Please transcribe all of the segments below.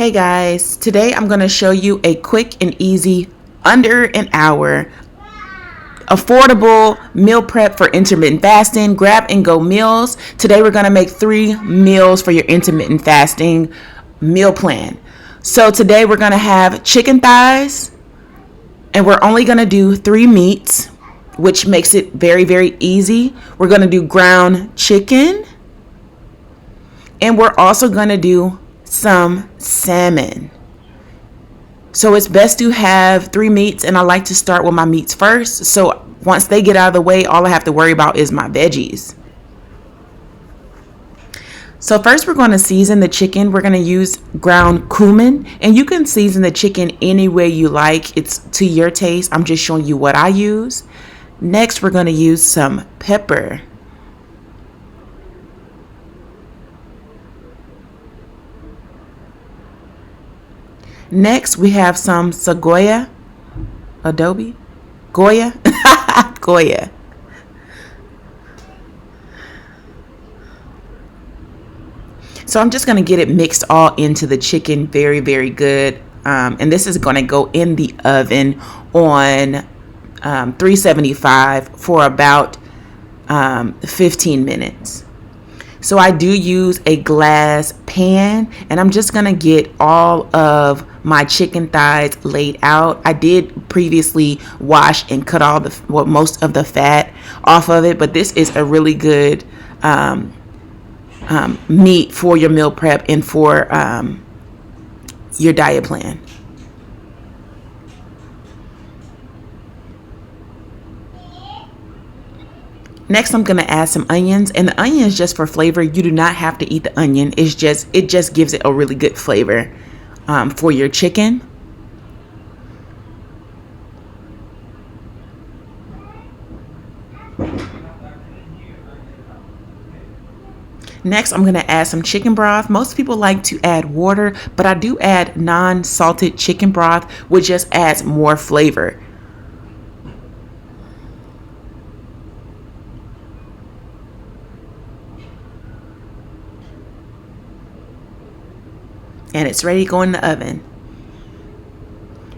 Hey guys, today I'm going to show you a quick and easy, under an hour, affordable meal prep for intermittent fasting, grab and go meals. Today we're going to make 3 meals for your intermittent fasting meal plan. So today we're going to have chicken thighs, and we're only going to do 3 meats, which makes it very, very easy. We're going to do ground chicken, and we're also going to do some salmon. So it's best to have 3 meats, and I like to start with my meats first. So once they get out of the way, all I have to worry about is my veggies. So first we're going to season the chicken. We're going to use ground cumin, and you can season the chicken any way you like. It's to your taste. I'm just showing you what I use. Next, we're going to use some pepper. Next, we have some Goya. Goya. So I'm just going to get it mixed all into the chicken very, very good. And this is going to go in the oven on 375 for about 15 minutes. So I do use a glass pan, and I'm just going to get all of my chicken thighs laid out. I did previously wash and cut all most of the fat off of it, but this is a really good meat for your meal prep and for your diet plan. Next, I'm going to add some onions, and the onion is just for flavor. You do not have to eat the onion. It just gives it a really good flavor for your chicken. Next, I'm going to add some chicken broth. Most people like to add water, but I do add non-salted chicken broth, which just adds more flavor. And it's ready to go in the oven.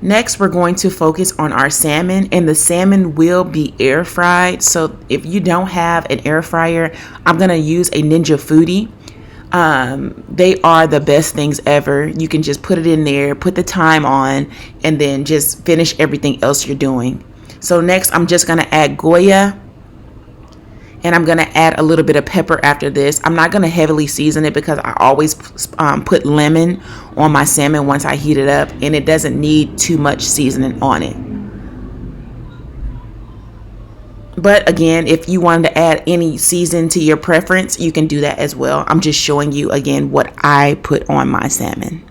Next, we're going to focus on our salmon, and the salmon will be air fried. So if you don't have an air fryer, I'm going to use a Ninja Foodie. They are the best things ever. You can just put it in there, put the time on, and then just finish everything else you're doing. So next, I'm just going to add Goya. And I'm going to add a little bit of pepper after this. I'm not going to heavily season it because I always put lemon on my salmon once I heat it up. And it doesn't need too much seasoning on it. But again, if you wanted to add any season to your preference, you can do that as well. I'm just showing you again what I put on my salmon.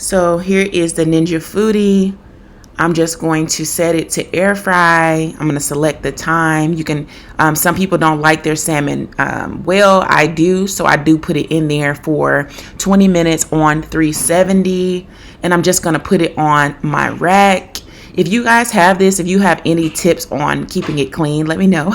So here is the Ninja Foodie. I'm just going to set it to air fry. I'm going to select the time. You can, some people don't like their salmon well. I do. So I do put it in there for 20 minutes on 370. And I'm just going to put it on my rack. If you guys have this, if you have any tips on keeping it clean, let me know.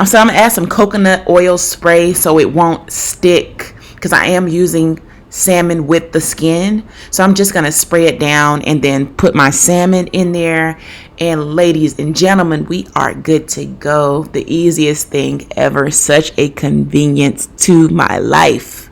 So I'm going to add some coconut oil spray so it won't stick, because I am using salmon with the skin. So I'm just going to spray it down and then put my salmon in there. And ladies and gentlemen, we are good to go. The easiest thing ever. Such a convenience to my life.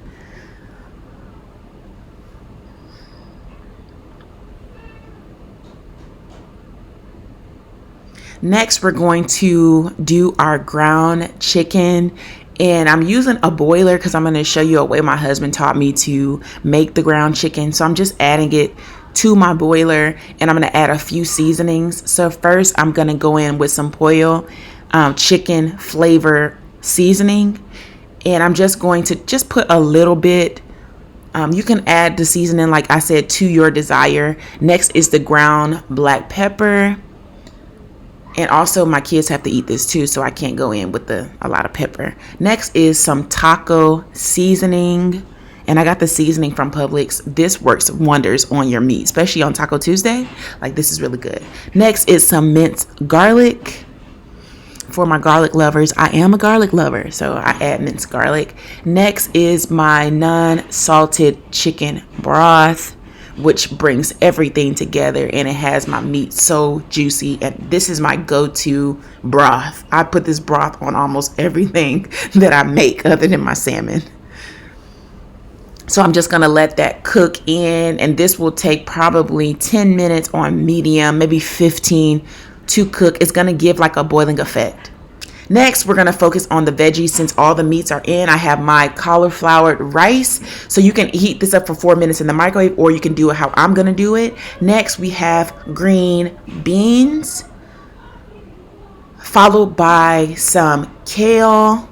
Next, we're going to do our ground chicken. And I'm using a boiler because I'm going to show you a way my husband taught me to make the ground chicken. So I'm just adding it to my boiler, and I'm going to add a few seasonings. So first, I'm going to go in with some pollo chicken flavor seasoning. And I'm just going to just put a little bit. You can add the seasoning, like I said, to your desire. Next is the ground black pepper. And also my kids have to eat this too, so I can't go in with a lot of pepper. Next is some taco seasoning. And I got the seasoning from Publix. This works wonders on your meat, especially on Taco Tuesday. Like, this is really good. Next is some minced garlic. For my garlic lovers, I am a garlic lover, so I add minced garlic. Next is my non-salted chicken broth, which brings everything together, and it has my meat so juicy. And this is my go-to broth. I put this broth on almost everything that I make other than my salmon. So I'm just going to let that cook in, and this will take probably 10 minutes on medium, maybe 15 to cook. It's going to give like a boiling effect. Next, we're going to focus on the veggies. Since all the meats are in, I have my cauliflower rice. So you can heat this up for 4 minutes in the microwave, or you can do it how I'm going to do it. Next, we have green beans, followed by some kale.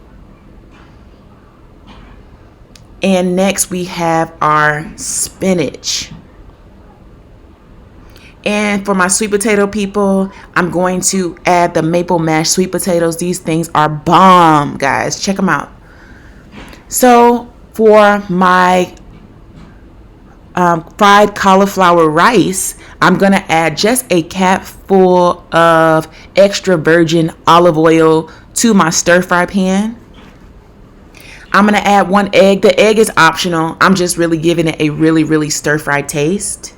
And next, we have our spinach. And for my sweet potato people, I'm going to add the maple mashed sweet potatoes. These things are bomb, guys. Check them out. So for my fried cauliflower rice, I'm going to add just a cap full of extra virgin olive oil to my stir fry pan. I'm going to add 1 egg. The egg is optional. I'm just really giving it a really, really stir fry taste.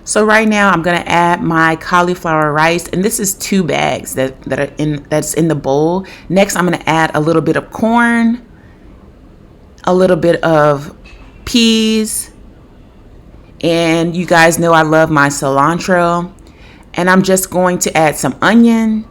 So right now I'm going to add my cauliflower rice, and this is 2 bags that's in the bowl. Next, I'm going to add a little bit of corn, a little bit of peas, and you guys know I love my cilantro. And I'm just going to add some onion,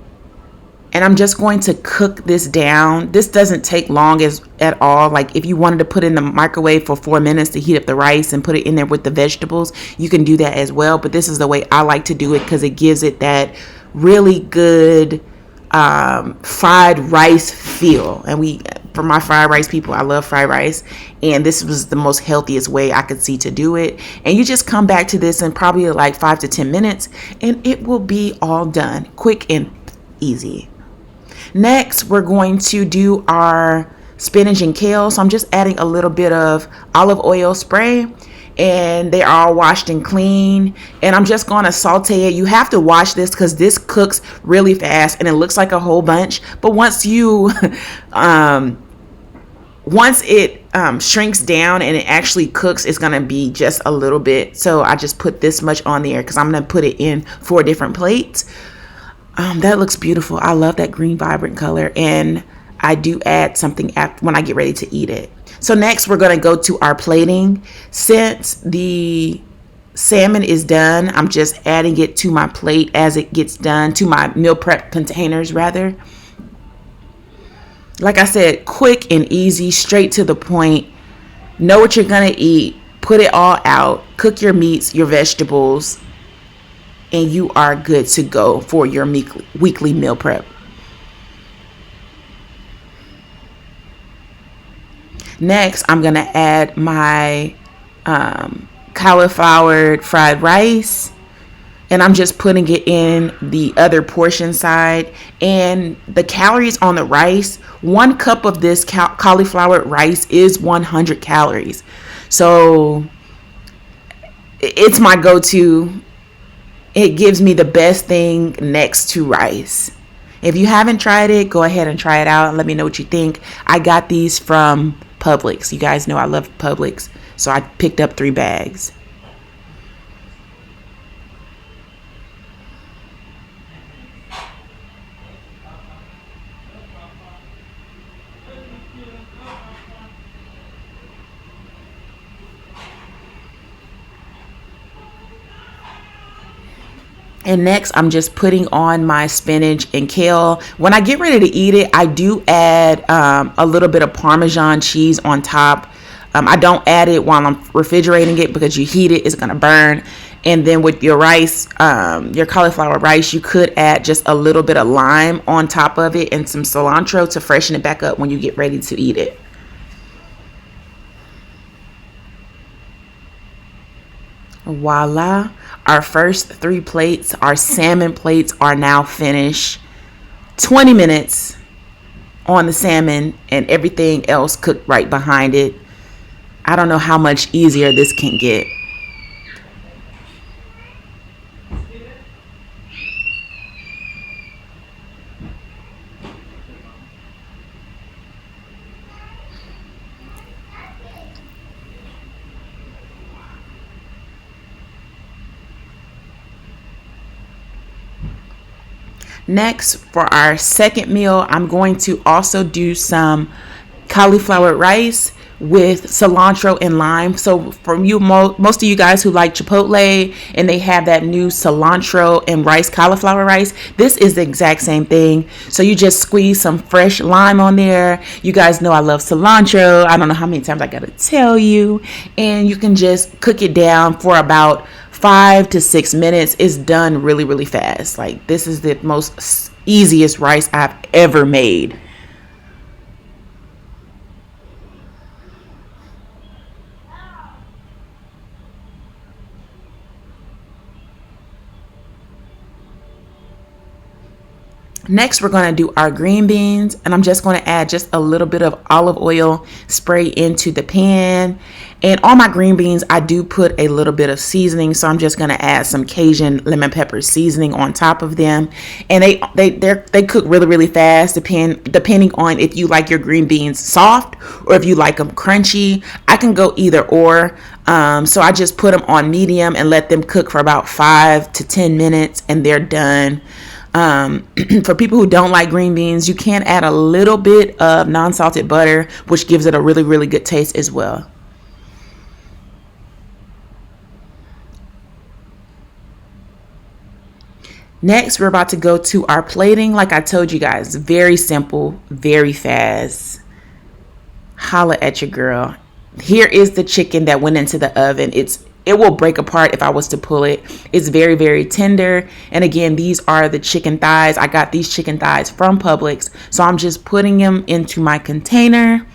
and I'm just going to cook this down. This doesn't take long at all. Like, if you wanted to put it in the microwave for 4 minutes to heat up the rice and put it in there with the vegetables, you can do that as well. But this is the way I like to do it, because it gives it that really good fried rice feel. And for my fried rice people, I love fried rice, and this was the most healthiest way I could see to do it. And you just come back to this in probably like 5 to 10 minutes, and it will be all done, quick and easy. Next, we're going to do our spinach and kale. So I'm just adding a little bit of olive oil spray, and they are all washed and clean. And I'm just going to saute it. You have to wash this because this cooks really fast and it looks like a whole bunch. But once you, once it shrinks down and it actually cooks, it's going to be just a little bit. So I just put this much on there because I'm going to put it in 4 different plates. That looks beautiful. I love that green vibrant color, and I do add something when I get ready to eat it. So next, we're going to go to our plating. Since the salmon is done, I'm just adding it to my plate as it gets done, to my meal prep containers rather. Like I said, quick and easy, straight to the point. Know what you're going to eat, put it all out, cook your meats, your vegetables, and you are good to go for your weekly meal prep. Next, I'm going to add my cauliflower fried rice, and I'm just putting it in the other portion side. And the calories on the rice, 1 cup of this cauliflower rice is 100 calories. So it's my go-to. It gives me the best thing next to rice. If you haven't tried it, go ahead and try it out and let me know what you think. I got these from Publix. You guys know I love Publix, so I picked up 3 bags. And next, I'm just putting on my spinach and kale. When I get ready to eat it, I do add a little bit of Parmesan cheese on top. I don't add it while I'm refrigerating it because you heat it, it's going to burn. And then with your rice, your cauliflower rice, you could add just a little bit of lime on top of it and some cilantro to freshen it back up when you get ready to eat it. Voila. Our first 3 plates, our salmon plates, are now finished. 20 minutes on the salmon and everything else cooked right behind it. I don't know how much easier this can get. Next, for our second meal, I'm going to also do some cauliflower rice with cilantro and lime. So for you, most of you guys who like Chipotle and they have that new cilantro and rice, cauliflower rice, this is the exact same thing. So you just squeeze some fresh lime on there. You guys know I love cilantro. I don't know how many times I gotta tell you. And you can just cook it down for about 5 to 6 minutes. It's done really, really fast. Like, this is the most easiest rice I've ever made. Next, we're going to do our green beans, and I'm just going to add just a little bit of olive oil spray into the pan. And on my green beans, I do put a little bit of seasoning, so I'm just going to add some Cajun lemon pepper seasoning on top of them. And they cook really, really fast, depending on if you like your green beans soft or if you like them crunchy. I can go either or. So I just put them on medium and let them cook for about 5 to 10 minutes, and they're done. For people who don't like green beans, you can add a little bit of non-salted butter, which gives it a really, really good taste as well. Next, we're about to go to our plating. Like I told you guys, very simple, very fast. Holla at your girl. Here is the chicken that went into the oven. It will break apart if I was to pull it. It's very, very tender. And again, these are the chicken thighs. I got these chicken thighs from Publix. So I'm just putting them into my container.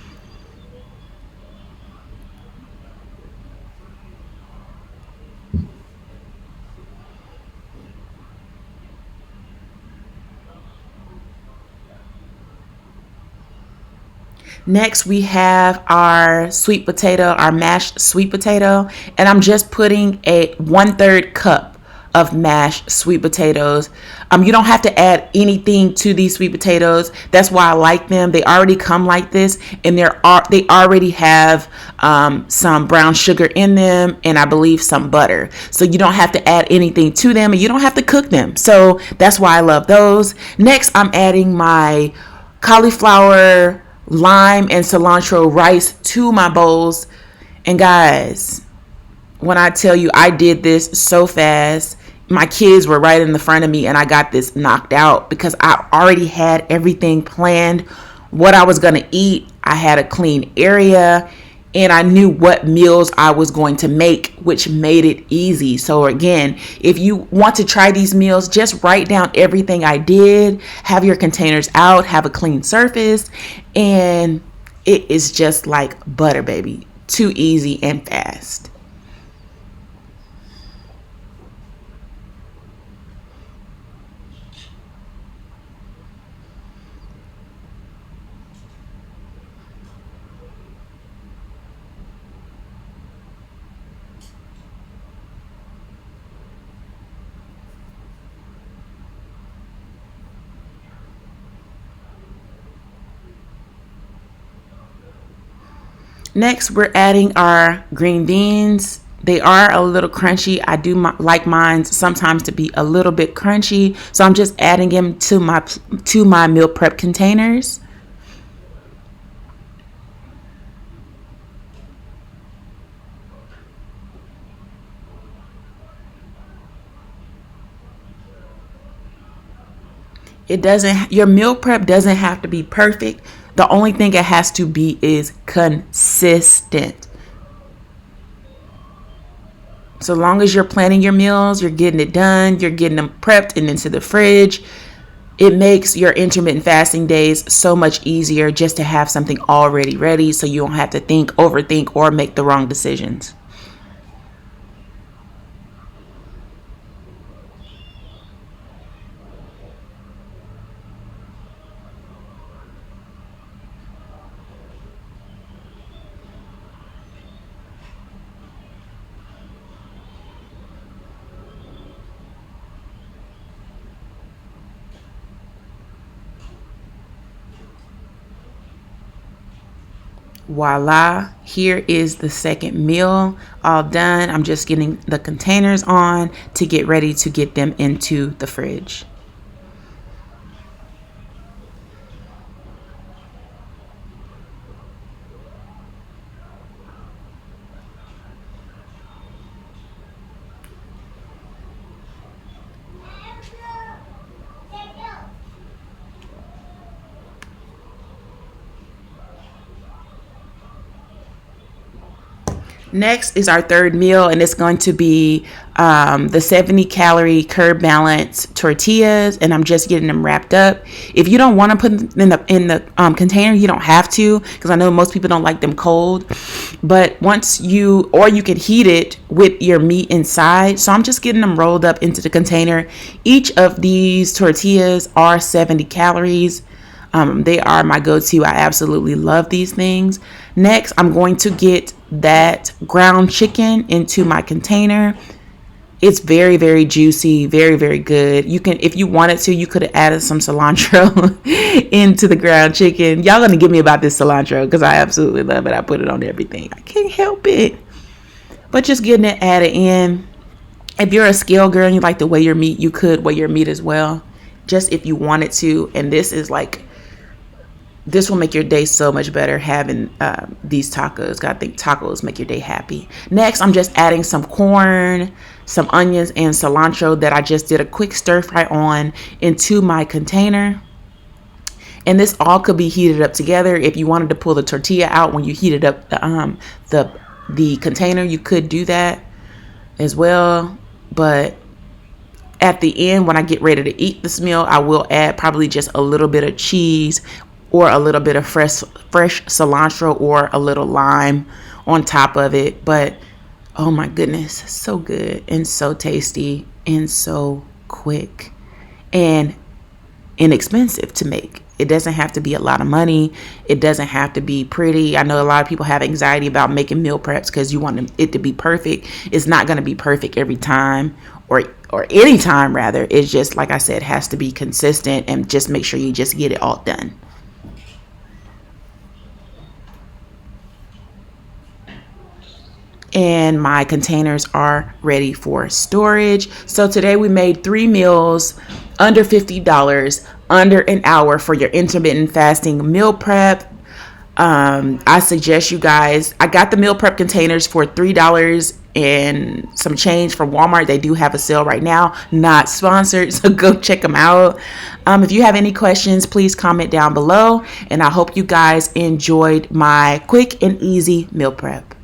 Next, we have our sweet potato, our mashed sweet potato, and I'm just putting a 1/3 cup of mashed sweet potatoes. You don't have to add anything to these sweet potatoes. That's why I like them. They already come like this, and they already have some brown sugar in them, and I believe some butter. So you don't have to add anything to them, and you don't have to cook them. So that's why I love those. Next, I'm adding my cauliflower, lime, and cilantro rice to my bowls. And guys, when I tell you I did this so fast, my kids were right in the front of me and I got this knocked out because I already had everything planned, what I was going to eat. I had a clean area and I knew what meals I was going to make, which made it easy. So again, if you want to try these meals, just write down everything I did, have your containers out, have a clean surface, and it is just like butter, baby. Too easy and fast. Next, we're adding our green beans. They are a little crunchy. I do like mine sometimes to be a little bit crunchy. So I'm just adding them to my meal prep containers. Your meal prep doesn't have to be perfect. The only thing it has to be is consistent. So long as you're planning your meals, you're getting it done, you're getting them prepped and into the fridge, it makes your intermittent fasting days so much easier just to have something already ready so you don't have to overthink, or make the wrong decisions. Voila, here is the second meal all done. I'm just getting the containers on to get ready to get them into the fridge. Next is our third meal, and it's going to be the 70-calorie curb balance tortillas, and I'm just getting them wrapped up. If you don't want to put them in the container, you don't have to, because I know most people don't like them cold. But once you, or you can heat it with your meat inside. So I'm just getting them rolled up into the container. Each of these tortillas are 70 calories. They are my go-to. I absolutely love these things. Next, I'm going to get that ground chicken into my container. It's very, very juicy, very, very good. You can, if you wanted to, you could have added some cilantro into the ground chicken. Y'all gonna give me about this cilantro because I absolutely love it. I put it on everything. I can't help it. But just getting it added in. If you're a scale girl and you like to weigh your meat, you could weigh your meat as well, just if you wanted to. And this is like, this will make your day so much better having these tacos. I think tacos make your day happy. Next, I'm just adding some corn, some onions, and cilantro that I just did a quick stir fry on into my container. And this all could be heated up together. If you wanted to pull the tortilla out when you heated up the container, you could do that as well. But at the end, when I get ready to eat this meal, I will add probably just a little bit of cheese or a little bit of fresh cilantro or a little lime on top of it. But oh my goodness, so good and so tasty and so quick and inexpensive to make. It doesn't have to be a lot of money. It doesn't have to be pretty. I know a lot of people have anxiety about making meal preps because you want it to be perfect. It's not going to be perfect every time or any time rather. It's just, like I said, has to be consistent, and just make sure you just get it all done. And my containers are ready for storage. So today we made 3 meals under $50, under an hour for your intermittent fasting meal prep. I suggest you guys, I got the meal prep containers for $3 and some change from Walmart. They do have a sale right now, not sponsored, so go check them out. If you have any questions, please comment down below, and I hope you guys enjoyed my quick and easy meal prep.